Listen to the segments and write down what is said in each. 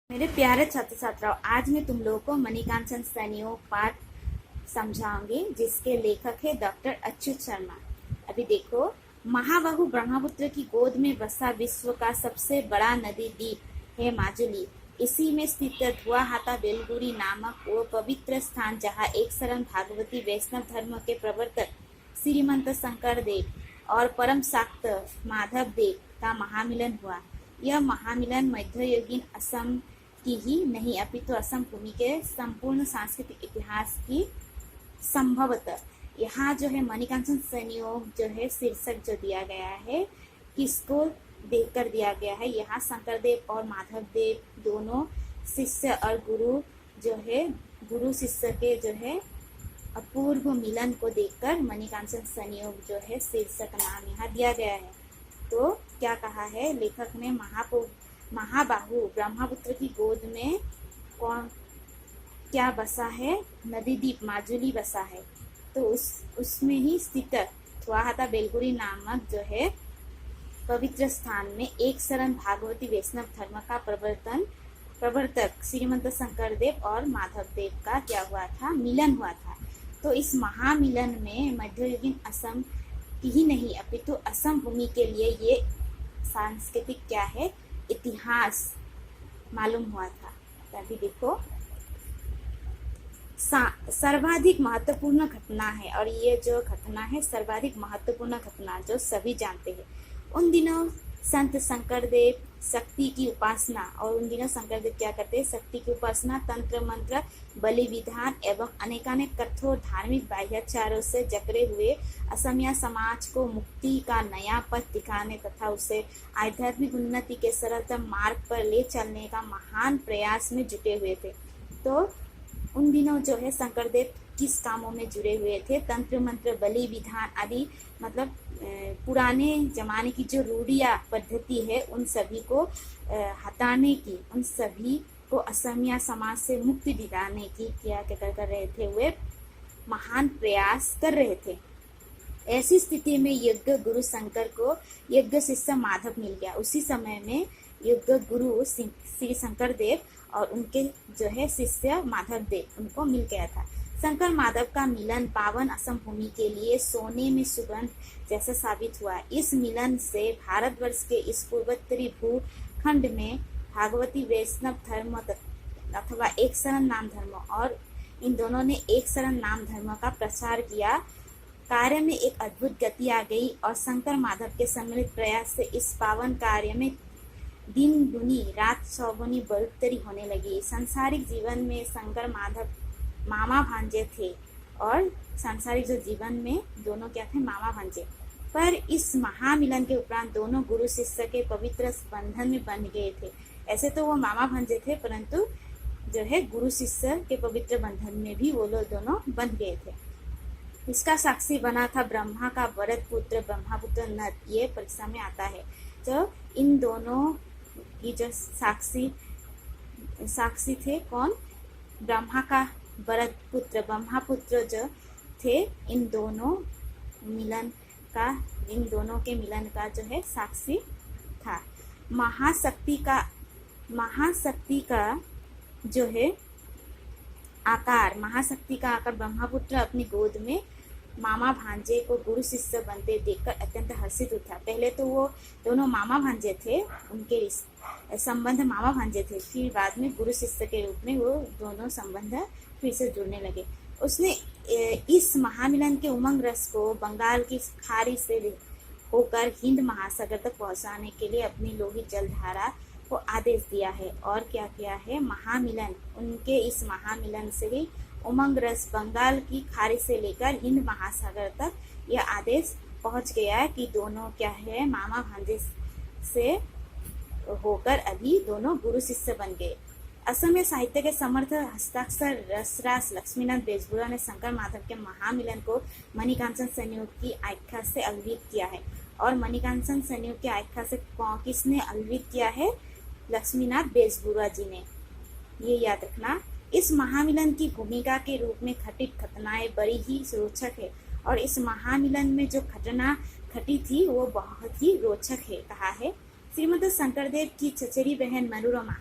मेरे प्यारे छात्र छात्राओं, आज मैं तुम लोगों को मणिकांचन संयोग पाठ समझाऊंगी, जिसके लेखक है डॉक्टर अच्युत शर्मा। अभी देखो, महाबाहु ब्रह्मपुत्र की गोद में बसा विश्व का सबसे बड़ा नदी द्वीप है माजुली। इसी में स्थित धुआहाता बेलगुरी नामक वो पवित्र स्थान, जहाँ एक शरण भागवती वैष्णव धर्म के प्रवर्तक श्रीमंत शंकर देव और परम शाक्त माधव देव का महामिलन हुआ। यह महामिलन मध्ययुगीन असम की ही नहीं, अपितु असम भूमि के संपूर्ण सांस्कृतिक इतिहास की संभवतः। यहाँ जो है मणिकांचन संयोग जो है शीर्षक जो दिया गया है, किसको देखकर दिया गया है। यहाँ शंकर देव और माधव देव दोनों शिष्य और गुरु जो है, गुरु शिष्य के जो है अपूर्व मिलन को देखकर मणिकांचन संयोग जो है शीर्षक नाम यहाँ दिया गया है। तो क्या कहा है लेखक ने, महाबाहु ब्रह्मपुत्र की गोद में कौन क्या बसा है, नदी द्वीप माजुली बसा है। तो उसमें ही स्थित धुआहाता बेलगुरी नामक जो है पवित्र स्थान में एक शरण भागवती वैष्णव धर्म का प्रवर्तक श्रीमंत शंकर देव और माधव देव का क्या हुआ था, मिलन हुआ था। तो इस महामिलन में मध्ययुगीन असम की ही नहीं, अपितु असम भूमि के लिए ये सांस्कृतिक क्या है, इतिहास मालूम हुआ था। तभी देखो, सर्वाधिक महत्वपूर्ण घटना है, और ये जो घटना है सर्वाधिक महत्वपूर्ण घटना जो सभी जानते हैं। उन दिनों संत शंकर देव शक्ति की उपासना, और उन दिनों शंकर देव क्या करते हैं, शक्ति की उपासना, तंत्र मंत्र, बलि विधान एवं अनेकानेक कठोर धार्मिक बाह्याचारों से जकड़े हुए असमिया समाज को मुक्ति का नया पथ दिखाने तथा उसे आध्यात्मिक उन्नति के सरलतम मार्ग पर ले चलने का महान प्रयास में जुटे हुए थे। तो उन दिनों जो है शंकर देव किस कामों में जुड़े हुए थे, तंत्र मंत्र, बलि विधान आदि, मतलब पुराने जमाने की जो रूढ़िया पद्धति है उन सभी को हटाने की, उन सभी को असमिया समाज से मुक्ति दिलाने की क्या कर रहे थे, वे महान प्रयास कर रहे थे। ऐसी स्थिति में यज्ञ गुरु शंकर को यज्ञ शिष्य माधव मिल गया। उसी समय में यज्ञ गुरु श्री शंकर देव और उनके जो है शिष्य माधव देव, उनको मिल गया था। शंकर माधव का मिलन पावन असम भूमि के लिए सोने में सुगंध जैसा साबित हुआ। इस मिलन से भारतवर्ष के इस पूर्वोत्तरी भूखंड में भागवती वैष्णव धर्म अथवा एक शरण नाम धर्म, और इन दोनों ने एक शरण नाम धर्म का प्रचार किया। कार्य में एक अद्भुत गति आ गई, और शंकर माधव के सम्मिलित प्रयास से इस पावन कार्य में दिन दुनी रात चौगुनी बढ़ोतरी होने लगी। सांसारिक जीवन में शंकर माधव मामा भांजे थे, और सांसारिक जो जीवन में दोनों क्या थे, मामा भांजे। पर इस महामिलन के उपरांत दोनों गुरु शिष्य के पवित्र बंधन में बन गए थे। ऐसे तो वो मामा भांजे थे, परंतु जो है गुरु शिष्य के पवित्र बंधन में भी वो लोग दोनों बंध गए थे। इसका साक्षी बना था ब्रह्मा का वरद पुत्र ब्रह्मपुत्र नद। ये परीक्षा में आता है। जो इन दोनों की जो साक्षी थे कौन, ब्रह्मा का वरद पुत्र ब्रह्मपुत्र जो थे, इन दोनों के मिलन का जो है साक्षी था। महाशक्ति का जो है आकार, ब्रह्मपुत्र अपनी गोद में मामा भांजे को गुरु शिष्य बनते देखकर अत्यंत हर्षित था। पहले तो वो दोनों मामा भांजे थे, उनके संबंध मामा भांजे थे, फिर बाद में गुरु शिष्य के रूप में वो दोनों संबंध फिर से जुड़ने लगे। उसने इस महामिलन के उमंग रस को बंगाल की खाड़ी से होकर हिंद महासागर तक पहुंचाने के लिए अपनी लोहित जलधारा को आदेश दिया है। और क्या किया है, उनके इस महामिलन से ही उमंग रस बंगाल की खाड़ी से लेकर हिंद महासागर तक यह आदेश पहुंच गया है कि दोनों क्या है, मामा भांजे से होकर अभी दोनों गुरु शिष्य बन गए। असमिया साहित्य के समर्थ हस्ताक्षर रसराज लक्ष्मीनाथ बेजबुरा ने शंकर माधव के महामिलन को मणिकांचन संयोग की आख्या से अलवित किया है। और मणिकांचन संयोग की आख्या से किसने अलवित किया है, लक्ष्मीनाथ बेजबुरा जी ने। ये याद रखना। इस महामिलन की भूमिका के रूप में घटित घटनाएं बड़ी ही रोचक है, और इस महामिलन में जो घटना घटी थी वो बहुत ही रोचक है। कहा है श्रीमद शंकरदेव की चचेरी बहन मनोरमा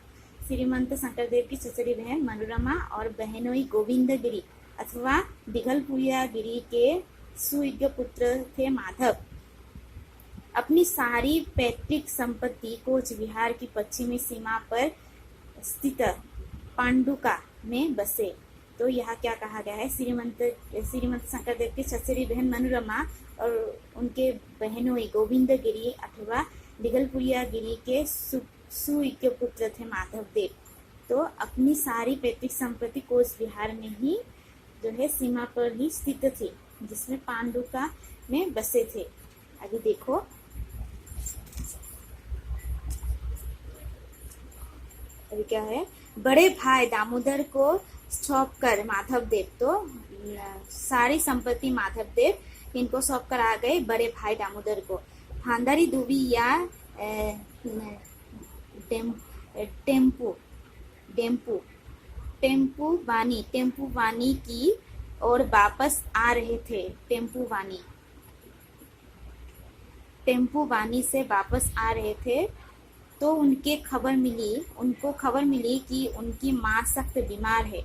श्रीमंत शंकरदेव की चचेरी बहन मनोरमा और बहनोई गोविंदगिरी अथवा दिघलपुरियागिरी के सुयोग्य पुत्र थे माधव। अपनी सारी पैतृक संपत्ति कोच विहार की पश्चिमी सीमा पर स्थित पांडुका में बसे। तो यहाँ क्या कहा गया है, श्रीमंत शंकरदेव की चचेरी बहन मनोरमा और उनके बहनों गोविंदगिरी अथवा दिघलपुरियागिरी के सुयोग्य पुत्र थे माधव देव। तो अपनी सारी पैतृक संपत्ति कोच विहार में ही जो है सीमा पर ही स्थित थी, जिसमें पांडुका में बसे थे। आगे देखो, अभी क्या है, बड़े भाई दामोदर को सौंपकर माधव देव, तो सारी संपत्ति माधव देव इनको सौंपकर आ गए बड़े भाई दामोदर को। खानदारी दुबी या टेम्पू वानी की और वापस आ रहे थे। टेम्पू वानी से वापस आ रहे थे तो उनको खबर मिली कि उनकी माँ सख्त बीमार है।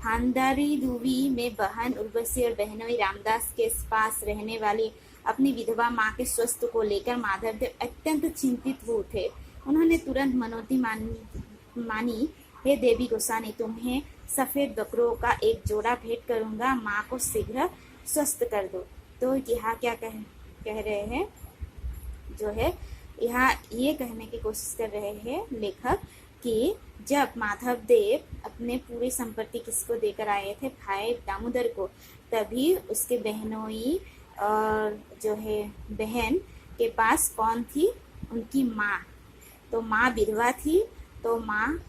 खानदारी दुबी में बहन उर्वशी और बहनोई रामदास के पास रहने वाली अपनी विधवा माँ के स्वास्थ्य को लेकर माधवदेव अत्यंत चिंतित हुए थे। उन्होंने तुरंत मनौती मानी, हे देवी गोसानी, तुम्हें सफेद बकरों का एक जोड़ा भेंट करूंगा, माँ को शीघ्र स्वस्थ कर दो। तो यहाँ क्या कह रहे हैं, जो है यहाँ ये कहने की कोशिश कर रहे हैं लेखक कि जब माधव देव अपने पूरी संपत्ति किसको देकर आए थे, भाई दामोदर को, तभी उसके बहनोई और जो है बहन के पास कौन थी, उनकी माँ। तो माँ विधवा थी, तो माँ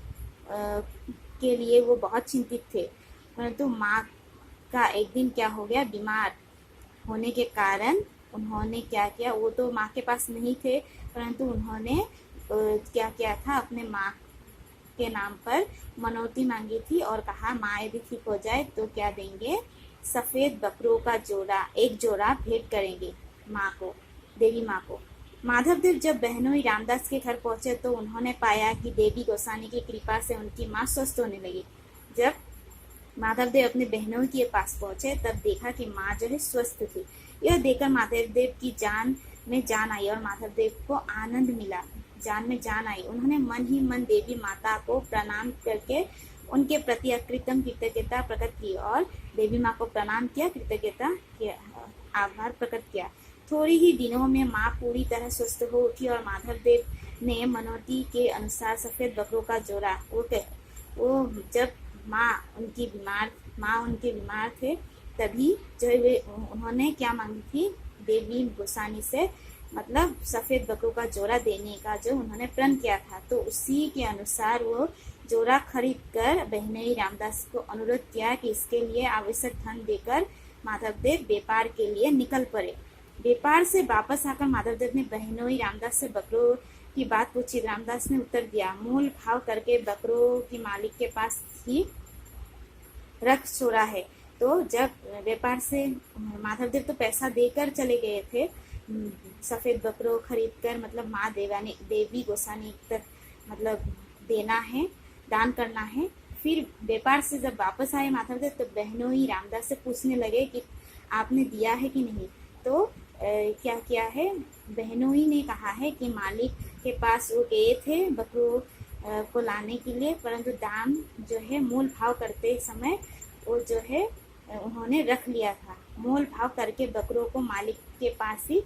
के लिए वो बहुत चिंतित थे। परंतु माँ का एक दिन क्या हो गया, बीमार होने के कारण उन्होंने क्या किया, वो तो माँ के पास नहीं थे, परंतु उन्होंने क्या किया था, अपने माँ के नाम पर मनौती मांगी थी और कहा माँ यदि ठीक हो जाए तो क्या देंगे, सफेद बकरों का एक जोड़ा भेंट करेंगे माँ को, देवी माँ को। माधवदेव जब बहनोई रामदास के घर पहुंचे तो उन्होंने पाया कि देवी गोसानी की कृपा से उनकी माँ स्वस्थ होने लगी। जब माधवदेव अपने बहनों के पास पहुंचे तब देखा कि माँ जो है स्वस्थ थी। यह देखकर माधवदेव की जान में जान आई और माधवदेव को आनंद मिला, जान में जान आई। उन्होंने मन ही मन देवी माता को प्रणाम करके उनके प्रति अकृत्रिम कृतज्ञता प्रकट की और देवी माँ को प्रणाम किया, कृतज्ञता किया, आभार प्रकट किया। थोड़ी ही दिनों में माँ पूरी तरह स्वस्थ हो उठी और माधवदेव ने मनौती के अनुसार सफेद बकरों का जोड़ा, वो जब माँ उनके बीमार थे तभी जो है उन्होंने क्या मांगी थी, देवी गोसानी से, मतलब सफेद बकरों का जोड़ा देने का जो उन्होंने प्रण किया था। तो उसी के अनुसार वो जोड़ा खरीद कर बहनोई रामदास को अनुरोध किया कि इसके लिए आवश्यक धन देकर माधवदेव व्यापार के लिए निकल पड़े। व्यापार से वापस आकर माधवदेव ने बहनोई रामदास से बकरों की बात पूछी। रामदास ने उत्तर दिया, मूल भाव करके बकरों की मालिक के पास ही रख छोड़ा है। तो जब व्यापार से माधवदेव तो पैसा देकर चले गए थे, सफेद बकरों खरीद कर, मतलब माँ देवी गोसानी तक मतलब देना है, दान करना है। फिर व्यापार से जब वापस आए माधवदेव तो बहनोई रामदास से पूछने लगे कि आपने दिया है कि नहीं। तो क्या किया है, बहनोई ने कहा है कि मालिक के पास वो गए थे बकरों को लाने के लिए, परंतु दाम जो है मूल भाव करते समय वो जो है उन्होंने रख लिया था। मोल भाव करके बकरों को मालिक के पास ही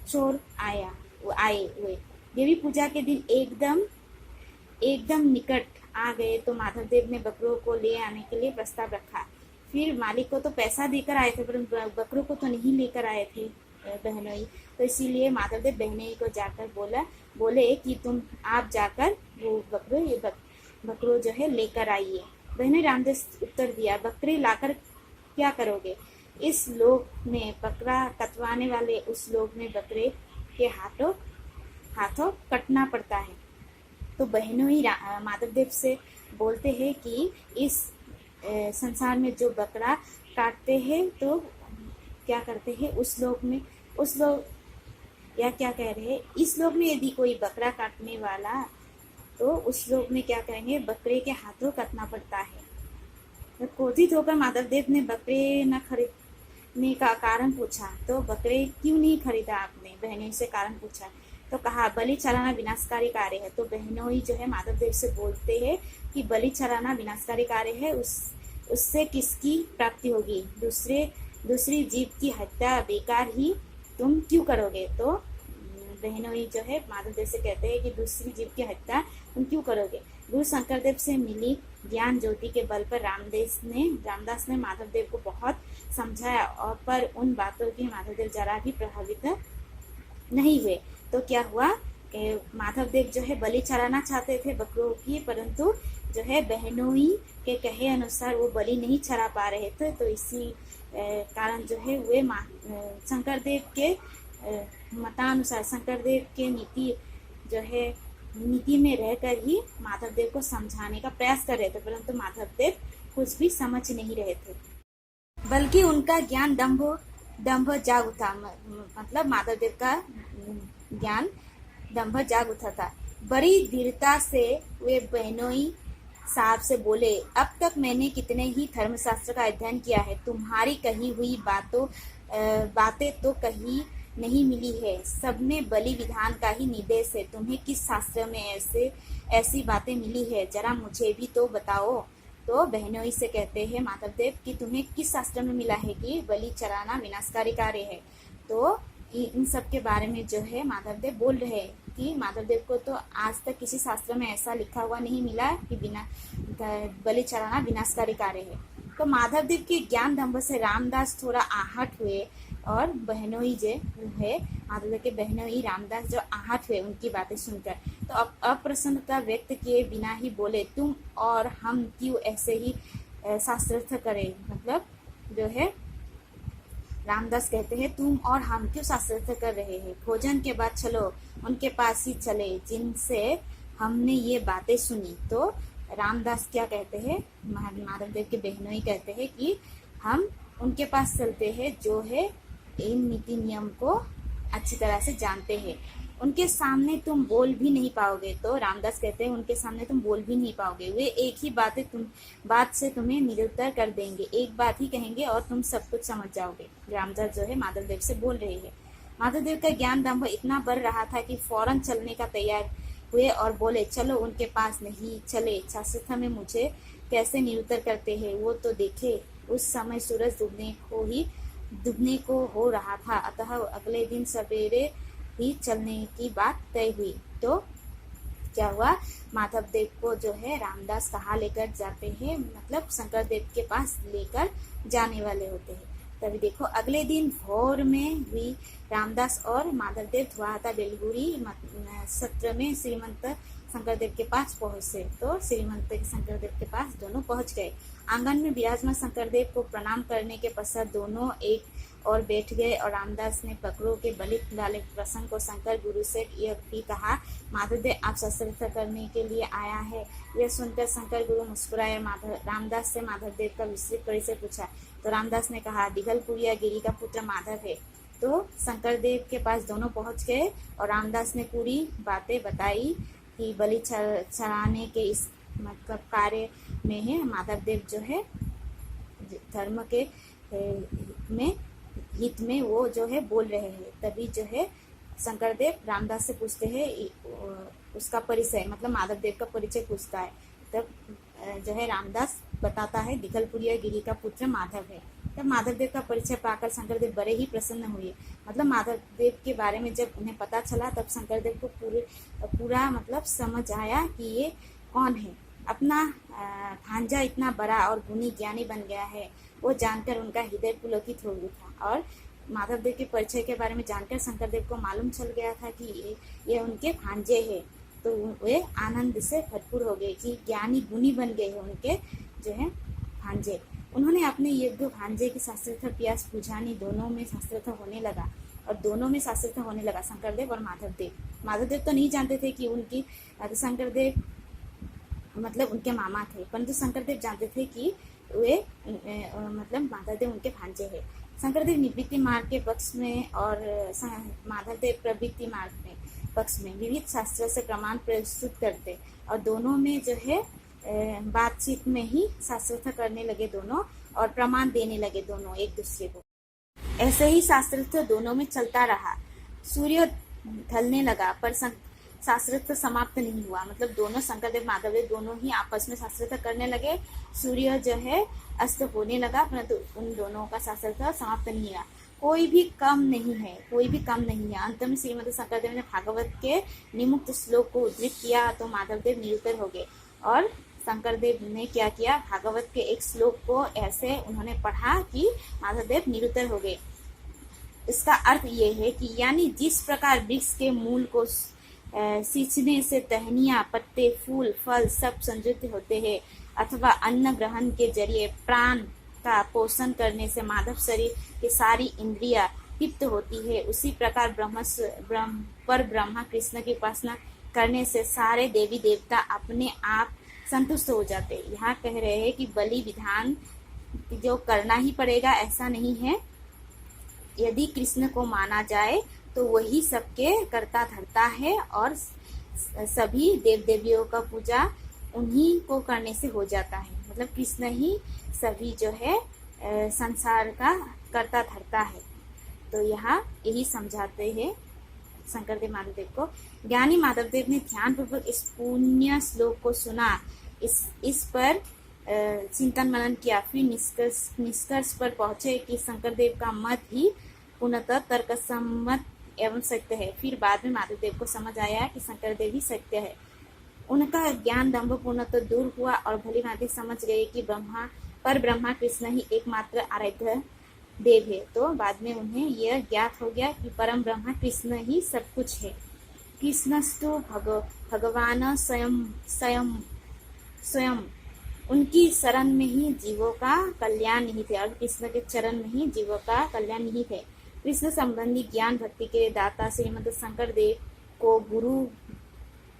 चोर आए हुए। देवी पूजा के दिन एकदम निकट आ गए तो माधवदेव ने बकरों को ले आने के लिए प्रस्ताव रखा। फिर मालिक को तो पैसा देकर आए थे, परंतु बकरों को तो नहीं लेकर आए थे बहनोई। तो इसीलिए माधवदेव बहनोई को जाकर बोले कि आप जाकर वो बकरों जो है लेकर आइए। बहनोई रामदास उत्तर दिया, बकरे लाकर क्या करोगे? इस लोक में बकरा कटवाने वाले उस लोक में बकरे के हाथों कटना पड़ता है। तो बहनोई माधवदेव से बोलते हैं कि इस संसार में जो बकरा काटते हैं तो क्या करते हैं, इस लोक में यदि कोई बकरा काटने वाला तो उस लोग में क्या करेंगे, बकरे के हाथों कटना पड़ता है। तो क्रोधित होकर माधवदेव ने बकरे न खरीदने का कारण पूछा। तो बकरे क्यों नहीं खरीदा आपने, बहनोई से कारण पूछा। तो कहा बलि चढ़ाना विनाशकारी कार्य है। तो बहनोई जो है माधवदेव से बोलते हैं कि बलि चढ़ाना विनाशकारी कार्य है, उससे किसकी प्राप्ति होगी, दूसरी जीव की हत्या बेकार ही तुम क्यों करोगे। तो बहनोई जो है माधवदेव से कहते हैं कि दूसरी जीव की हत्या तुम क्यों करोगे। गुरु शंकरदेव से मिली ज्ञान ज्योति के बल पर रामदास ने माधवदेव को बहुत समझाया, और पर उन बातों की माधवदेव जरा भी प्रभावित नहीं हुए। तो क्या हुआ, माधवदेव जो है बलि चढ़ाना चाहते थे बकरों की, परंतु जो है बहनोई के कहे अनुसार वो बलि नहीं चढ़ा पा रहे थे। तो इसी कारण जो है वे शंकरदेव के मतानुसार, शंकरदेव के नीति में रहकर ही माधवदेव को समझाने का प्रयास कर रहे थे, परंतु माधवदेव कुछ भी समझ नहीं रहे थे, बल्कि उनका ज्ञान दंभ जाग उठा। मतलब माधवदेव का ज्ञान दंभ जाग उठा था। बड़ी दृढ़ता से वे बहनोई साहब से बोले, अब तक मैंने कितने ही धर्मशास्त्र का अध्ययन किया है, तुम्हारी कही हुई बातें तो कहीं नहीं मिली है, सब में बलि विधान का ही निर्देश है। तुम्हें किस शास्त्र में ऐसी बातें मिली है, जरा मुझे भी तो बताओ। तो बहनोई से कहते हैं माधवदेव कि तुम्हें किस शास्त्र में मिला है कि बलि चढ़ाना विनाशकारी कार्य है। तो इन सब के बारे में जो है माधवदेव बोल रहे हैं कि माधवदेव को तो आज तक किसी शास्त्र में ऐसा लिखा हुआ नहीं मिला कि बलि चढ़ाना विनाशकारी कार्य है। तो माधवदेव के ज्ञान दंभ से रामदास थोड़ा आहट हुए, और बहनोई जो है माधवदेव के बहनोई रामदास जो आहट हुए उनकी बातें सुनकर। तो अब अप्रसन्नता व्यक्त किए बिना ही बोले, तुम और हम क्यों ऐसे ही शास्त्रार्थ करें। मतलब जो है रामदास कहते हैं तुम और हम क्यों शास्त्रार्थ कर रहे हैं, भोजन के बाद चलो उनके पास ही चले जिनसे हमने ये बातें सुनी। तो रामदास क्या कहते हैं, माधवदेव के बहनोई कहते हैं कि हम उनके पास चलते हैं जो है इन नीति नियम को अच्छी तरह से जानते हैं, उनके सामने तुम बोल भी नहीं पाओगे। तो रामदास कहते हैं उनके सामने तुम बोल भी नहीं पाओगे, वे एक ही बात से तुम्हें निरुत्तर कर देंगे, एक बात ही कहेंगे और तुम सब कुछ समझ जाओगे। रामदास जो है माधवदेव से बोल रहे हैं। माधवदेव का ज्ञान दंभ इतना बढ़ रहा था कि फौरन चलने का तैयार हुए और बोले, चलो उनके पास नहीं चले, शास्त्र में मुझे कैसे निरुत्तर करते हैं वो तो देखे। उस समय सूरज डूबने को हो रहा था, अतः अगले दिन सवेरे ही चलने की बात तय हुई। तो क्या हुआ, माधवदेव को जो है रामदास कहाँ लेकर जाते हैं, मतलब शंकरदेव के पास लेकर जाने वाले होते हैं। तभी देखो अगले दिन भोर में हुई रामदास और माधवदेव धुआता बेलगुड़ी सत्र में श्रीमंत शंकरदेव के पास पहुंचे। तो श्रीमंत शंकरदेव के पास दोनों पहुंच गए। आंगन में विराजमान शंकरदेव को प्रणाम करने के पश्चात दोनों एक और बैठ गए, और रामदास ने बकरों के बलि डाले प्रसंग को शंकर गुरु से यह भी कहा, माधवदेव आप शास्त्रार्थ करने के लिए आया है। यह सुनकर शंकर गुरु मुस्कुराए। रामदास से माधवदेव का विस्तृत परिचय पूछा। तो रामदास ने कहा, दिघलपुरिया गिरी का पुत्र माधव है। तो शंकरदेव के पास दोनों पहुंच गए और रामदास ने पूरी बातें बताई कि बलि चढ़ाने के इस मतलब कार्य में है माधवदेव जो है धर्म के हित में वो जो है बोल रहे हैं। तभी जो है शंकरदेव रामदास से पूछते हैं उसका परिचय, मतलब माधवदेव का परिचय पूछता है। तब जो है रामदास बताता है दिघलपुरिया गिरी का पुत्र माधव है। तब माधवदेव का परिचय पाकर शंकरदेव बड़े ही प्रसन्न हुए। मतलब माधवदेव के बारे में जब उन्हें पता चला तब शंकरदेव को पूरा मतलब समझ आया कि ये कौन है। अपना भांजा इतना बड़ा और गुणी ज्ञानी बन गया है, वो जानकर उनका हृदय पुलकित हो उठा। और माधवदेव के परिचय के बारे में जानकर शंकरदेव को मालूम चल गया था कि ये उनके भांजे हैं। तो वे आनंद से भरपूर हो गए कि ज्ञानी गुणी बन गए हैं उनके जो है भांजे। उन्होंने अपने योग्य भांजे की शास्त्रार्थ प्यास बुझानी, दोनों में शास्त्रार्थ होने लगा और दोनों में शास्त्रार्थ होने लगा, शंकरदेव और माधवदेव। माधवदेव तो नहीं जानते थे कि उनकी शंकरदेव मतलब उनके मामा थे, परंतु शंकरदेव जानते थे कि वे मतलब माधवदेव उनके भांजे हैं। शंकरदेव निवृत्ति मार्ग के पक्ष में और माधवदेव प्रवृत्ति मार्ग में। पक्ष में विविध शास्त्र से प्रमाण प्रस्तुत करते और दोनों में जो है बातचीत में ही शास्त्रार्थ करने लगे दोनों और प्रमाण देने लगे दोनों एक दूसरे को। ऐसे ही शास्त्रार्थ दोनों में चलता रहा। सूर्य ढलने लगा पर शास्त्रार्थ समाप्त नहीं हुआ, मतलब दोनों शंकरदेव माधवदेव दोनों ही आपस में शास्त्रार्थ करने लगे। सूर्य जो है अस्त होने लगा परंतु उन दोनों का शास्त्रार्थ समाप्त नहीं हुआ। कोई भी कम नहीं है, कोई भी कम नहीं है। अंत में श्रीमद शंकरदेव ने भागवत के निमुक्त श्लोक को उद्धृत किया तो माधवदेव निरुत्तर हो गए। और शंकरदेव ने क्या किया, भागवत के एक श्लोक को ऐसे उन्होंने पढ़ा कि माधवदेव निरुत्तर हो गए। इसका अर्थ ये है कि यानी जिस प्रकार वृक्ष के मूल को सींचने से टहनियां, पत्ते, फूल, फल सब समृद्ध होते हैं अथवा अन्न ग्रहण के जरिए प्राण का पोषण करने से माधव शरीर की सारी इंद्रियां तृप्त होती है, उसी प्रकार ब्रह्मा कृष्ण की उपासना करने से सारे देवी देवता अपने आप संतुष्ट हो जाते। यहाँ कह रहे हैं कि बलि विधान जो करना ही पड़ेगा ऐसा नहीं है। यदि कृष्ण को माना जाए तो वही सबके करता धरता है और सभी देव देवियों का पूजा उन्हीं को करने से हो जाता है। मतलब कृष्ण ही सभी जो है संसार का करता धरता है। तो यहाँ यही समझाते हैं शंकरदेव माधवदेव को। ज्ञानी माधवदेव ने ध्यान पूर्वक इस पुण्य श्लोक को सुना, इस पर चिंतन मनन किया, फिर निष्कर्ष पर पहुंचे कि शंकरदेव का मत ही पूर्णतः तर्कसम्मत एवं सत्य है। फिर बाद में माधवदेव को समझ आया कि शंकरदेव ही सत्य है। उनका ज्ञान दंभ पूर्णतः दूर हुआ और भली भांति समझ गए कि ब्रह्मा कृष्ण ही एकमात्र आराध्य देव है। तो बाद में उन्हें यह ज्ञात हो गया कि परम ब्रह्मा कृष्ण ही सब कुछ है। कृष्णस्तु भगवान स्वयं उनकी शरण में ही जीवों का कल्याण निहित है और कृष्ण के चरण में ही जीवों का कल्याण निहित है। कृष्ण संबंधी ज्ञान भक्ति के दाता श्रीमद शंकरदेव को गुरु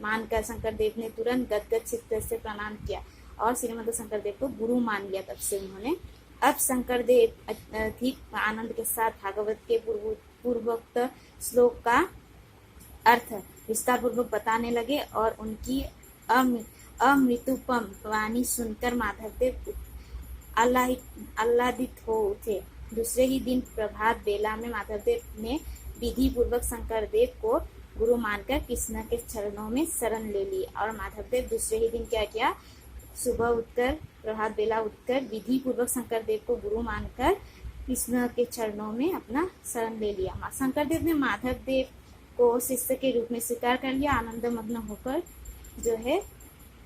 मानकर शंकरदेव ने तुरंत गदगद चित्त से प्रणाम किया और श्रीमद शंकरदेव को गुरु मान लिया। तब से उन्होंने अब शंकरदेव अधिक आनंद के साथ भागवत के पूर्वोक्त श्लोक का अर्थ विस्तार पूर्वक बताने लगे और उनकी अमृतोपम वाणी सुनकर माधवदेव आह्लादित हो उठे। दूसरे ही दिन प्रभात बेला में माधवदेव ने विधि पूर्वक शंकरदेव को गुरु मानकर कृष्ण के चरणों में शरण ले ली। और माधवदेव दूसरे ही दिन क्या किया, सुबह उठकर प्रभात बेला उठकर विधि पूर्वक शंकरदेव को गुरु मानकर कृष्ण के चरणों में अपना शरण ले लिया। शंकरदेव ने माधवदेव को शिष्य के रूप में स्वीकार कर लिया। आनंद मग्न होकर जो है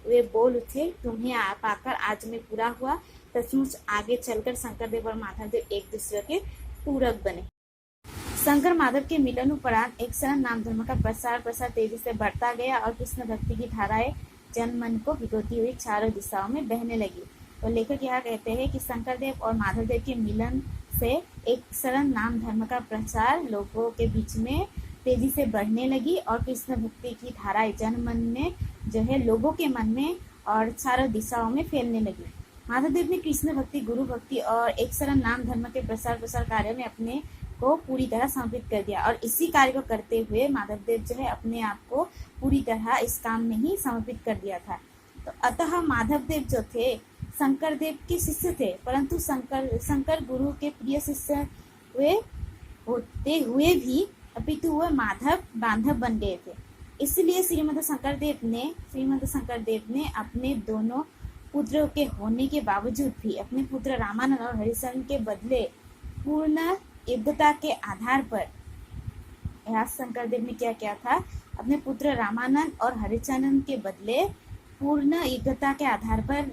वे बोल उठे, तुम्हें पाकर आज में पूरा हुआ। सचमुच आगे चलकर शंकरदेव और माधवदेव एक दूसरे के पूरक बने। शंकर माधव के मिलन उपरांत एक शरण नाम धर्म का प्रसार तेजी से बढ़ता गया और कृष्ण भक्ति की धाराएं जन मन को भिगोती हुई चारों दिशाओं में बहने लगी। तो लेखक यहाँ कहते हैं कि शंकरदेव और माधवदेव के मिलन से एक शरण नाम धर्म का प्रचार लोगों के बीच में तेजी से बढ़ने लगी और कृष्ण भक्ति की धाराएं जन मन में जो है लोगों के मन में और चारों दिशाओं में फैलने लगी। माधवदेव ने कृष्ण भक्ति, गुरु भक्ति और एक शरण नाम धर्म के प्रसार कार्य में अपने को पूरी तरह समर्पित कर दिया और इसी कार्य को करते हुए माधवदेव जो है अपने आप को पूरी तरह इस काम में ही समर्पित कर दिया था। तो अतः माधवदेव जो थे शंकरदेव के शिष्य थे, परंतु शंकर गुरु के प्रिय शिष्य वे होते हुए भी अपितु वह माधव बांधव बन गए थे। इसलिए श्रीमद शंकरदेव ने अपने दोनों पुत्रों के होने के बावजूद भी अपने पुत्र रामानंद और हरिचंद्र के बदले पूर्ण योग्यता के आधार पर, यहाँ शंकरदेव ने क्या किया था, अपने पुत्र रामानंद और हरिचंद्र के बदले पूर्ण योग्यता के आधार पर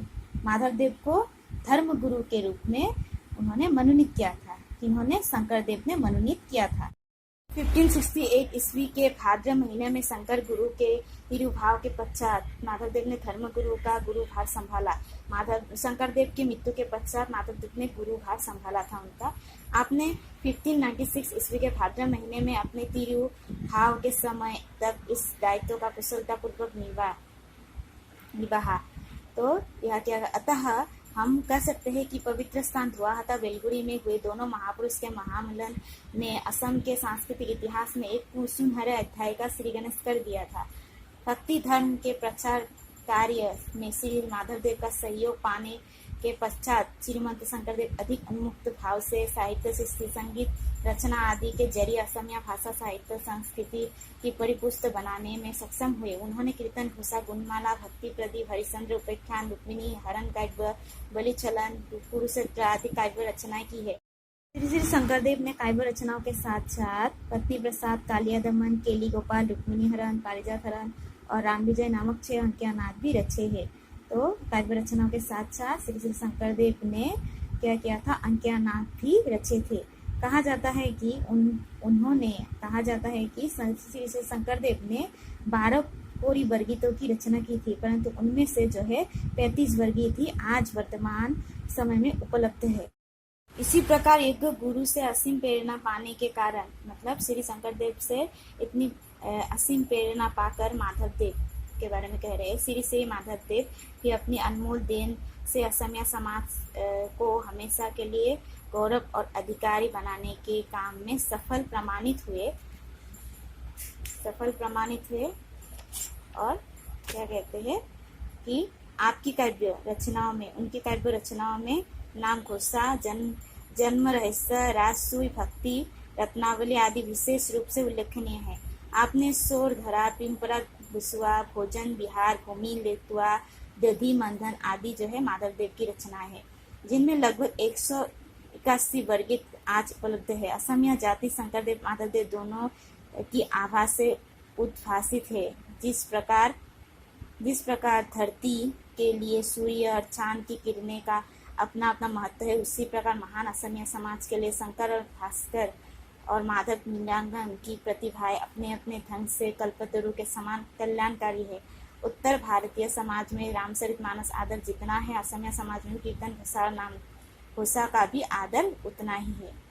माधवदेव को धर्म गुरु के रूप में उन्होंने मनोनीत किया था। इन्होंने शंकरदेव ने मनोनीत किया था। 1568 ईस्वी के भाद्र महीने में शंकर गुरु के तिरुभाव के पश्चात माधवदेव ने धर्म गुरु का गुरुभार संभाला। शंकरदेव की मृत्यु के पश्चात माधवदेव ने गुरुभार संभाला था उनका। आपने 1596 ईस्वी के भाद्र महीने में अपने तिरुभाव के समय तक इस दायित्व का कुशलतापूर्वक निभाया। तो यह क्या, अतः हम कह सकते हैं कि पवित्र स्थान धुआहाता बेलगुड़ी में हुए दोनों महापुरुष के महामिलन ने असम के सांस्कृतिक इतिहास में एक सुनहरे अध्याय का श्रीगणेश कर दिया था। भक्ति धर्म के प्रचार कार्य में श्री माधवदेव का सहयोग पाने के पश्चात श्रीमंत शंकरदेव अधिक उन्मुक्त भाव से साहित्य सृष्टि, संगीत रचना आदि के जरिए असमिया भाषा साहित्य संस्कृति की परिपुष्ट बनाने में सक्षम हुए। उन्होंने कीर्तन घोषा, गुणमाला, भक्ति प्रदीप, हरिश्चंद्र, उपाख्यान, रुक्मिणी, हरण काव्य, बलिचलन, कुरुक्षेत्र आदि काव्य रचनाएं की है। श्री श्री शंकरदेव ने काव्य रचनाओं के साथ साथ पत्नी प्रसाद, कालिया दमन, केली गोपाल, रुक्मिणी हरण, पारिजात हरण और राम विजय नामक 6 अंकियानाथ भी रचे हैं। तो काव्य रचनाओं के साथ साथ श्री श्री शंकरदेव ने क्या किया था, अंकियानाथ भी रचे थे। कहा जाता है कि श्री श्री शंकरदेव ने 12 कोरी वर्गीतों की रचना की थी, परंतु उनमें से जो है 35 वर्गीय थी आज वर्तमान समय में उपलब्ध है। इसी प्रकार एक गुरु से असीम प्रेरणा पाने के कारण, मतलब श्री शंकरदेव से इतनी असीम प्रेरणा पाकर माधवदेव के बारे में कह रहे हैं, श्री श्री माधवदेव भी अपनी अनमोल देन से असमिया समाज को हमेशा के लिए गौरव और अधिकारी बनाने के काम में सफल प्रमाणित हुए और क्या कहते हैं कि आपकी काव्य रचनाओं में नाम घोषा, जन्म रहस्य, राजसूय, भक्ति रत्नावली आदि विशेष रूप से उल्लेखनीय है। आपने शोर धरा, पिंपरा, बुसुआ, भोजन, बिहार, भूमि, लेतुआ, दधी, मंथन आदि जो है माधवदेव की रचनाएं हैं, जिनमें लगभग 181 वर्गीत आज उपलब्ध है। असमिया जाति शंकरदेव माधवदेव दोनों की आभा से उद्भासित है। जिस प्रकार धरती के लिए सूर्य और चांद की किरणें का अपना अपना महत्व है, उसी प्रकार महान असमिया समाज के लिए शंकर और भास्कर और माधव नीलांगन की प्रतिभाएं अपने अपने ढंग से कल्पतरु के समान कल्याणकारी है। उत्तर भारतीय समाज में रामचरितमानस आदर जितना है, असमिया समाज में कीर्तन घोषा का भी आदर उतना ही है।